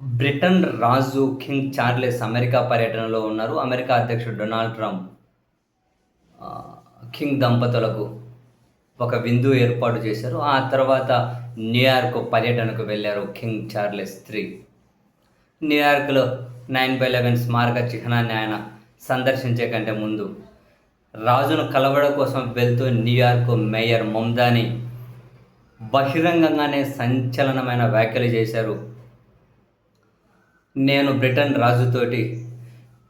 Britain రాజు king Charles America పర్యటనలో ఉన్నారు. America అధ్యక్షుడు డొనాల్డ్ ట్రంప్ కింగ్ దంపతులకు ఒక విందు ఏర్పాటు చేశారు. ఆ తర్వాత న్యూయార్క్ పర్యటనకు వెళ్ళారు కింగ్ చార్లెస్ 3. న్యూయార్క్లో 9/11 స్మారక చిహ్నాన్ని ఆయన సందర్శించే కంటే ముందు రాజును కలవడం కోసం వెళ్తూ న్యూయార్క్ మేయర్ మమ్దాని బహిరంగంగానే సంచలనమైన వ్యాఖ్యలు చేశారు. నేను బ్రిటన్ రాజుతోటి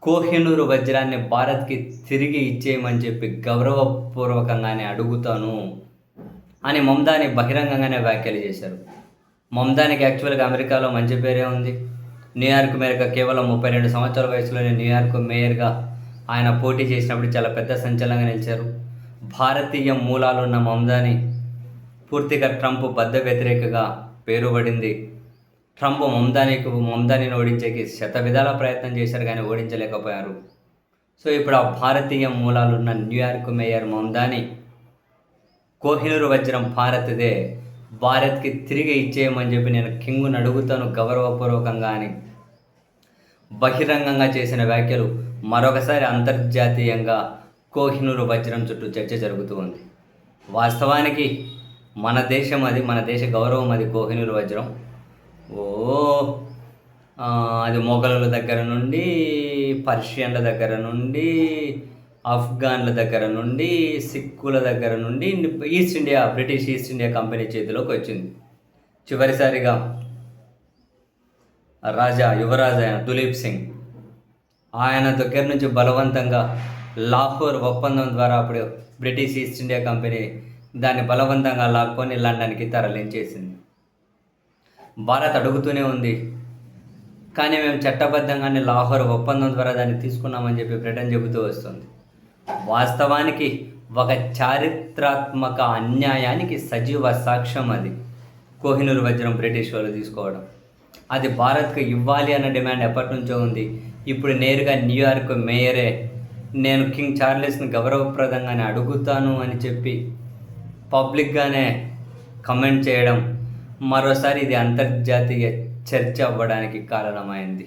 కోహినూరు వజ్రాన్ని భారత్కి తిరిగి ఇచ్చేయమని చెప్పి గౌరవపూర్వకంగానే అడుగుతాను అని మమ్దాని బహిరంగంగానే వ్యాఖ్యలు చేశారు. మమ్దానికి యాక్చువల్గా అమెరికాలో మంచి పేరే ఉంది. న్యూయార్క్ మేరకు కేవలం 32 సంవత్సరాల వయసులోనే న్యూయార్క్ మేయర్గా ఆయన పోటీ చేసినప్పుడు చాలా పెద్ద సంచలనంగా నిలిచారు. భారతీయ మూలాలు ఉన్న పూర్తిగా ట్రంప్ బద్ద వ్యతిరేకగా పేరుపడింది. ట్రంప్ మమ్దానిని ఓడించేకి శతవిధాల ప్రయత్నం చేశారు, కానీ ఓడించలేకపోయారు. సో ఇప్పుడు ఆ భారతీయ మూలాలున్న న్యూయార్క్ మేయర్ మమ్దాని కోహినూరు వజ్రం భారత్దే, భారత్కి తిరిగి ఇచ్చేయమని చెప్పి నేను కింగ్ను అడుగుతాను గౌరవపూర్వకంగా అని బహిరంగంగా చేసిన వ్యాఖ్యలు మరొకసారి అంతర్జాతీయంగా కోహినూరు వజ్రం చుట్టూ చర్చ జరుగుతూ ఉంది. వాస్తవానికి మన దేశం అది, మన దేశ గౌరవం అది కోహినూరు వజ్రం. అది మొఘలుల దగ్గర నుండి, పర్షియన్ల దగ్గర నుండి, ఆఫ్ఘన్ల దగ్గర నుండి, సిక్కుల దగ్గర నుండి బ్రిటిష్ ఈస్ట్ ఇండియా కంపెనీ చేతిలోకి వచ్చింది. చివరిసారిగా యువరాజు అయిన దులీప్ సింగ్ ఆయన దగ్గర నుంచి బలవంతంగా లాహోర్ ఒప్పందం ద్వారా అప్పుడు బ్రిటిష్ ఈస్ట్ ఇండియా కంపెనీ దాన్ని బలవంతంగా లాక్కొని లండన్కి తరలించేసింది. భారత్ అడుగుతూనే ఉంది, కానీ మేము చట్టబద్ధంగానే లాహోర్ ఒప్పందం ద్వారా దాన్ని తీసుకున్నామని చెప్పి బ్రిటన్ చెబుతూ వస్తుంది. వాస్తవానికి ఒక చారిత్రాత్మక అన్యాయానికి సజీవ సాక్ష్యం అది కోహినూరు వజ్రం బ్రిటిష్ వాళ్ళు తీసుకోవడం. అది భారత్కు ఇవ్వాలి అన్న డిమాండ్ ఎప్పటి నుంచో ఉంది. ఇప్పుడు నేరుగా న్యూయార్క్ మేయరే నేను కింగ్ చార్లెస్ని గౌరవప్రదంగానే అడుగుతాను అని చెప్పి పబ్లిక్గానే కమెంట్ చేయడం మరోసారి ఇది అంతర్జాతీయ చర్చ అవ్వడానికి కారణమైంది.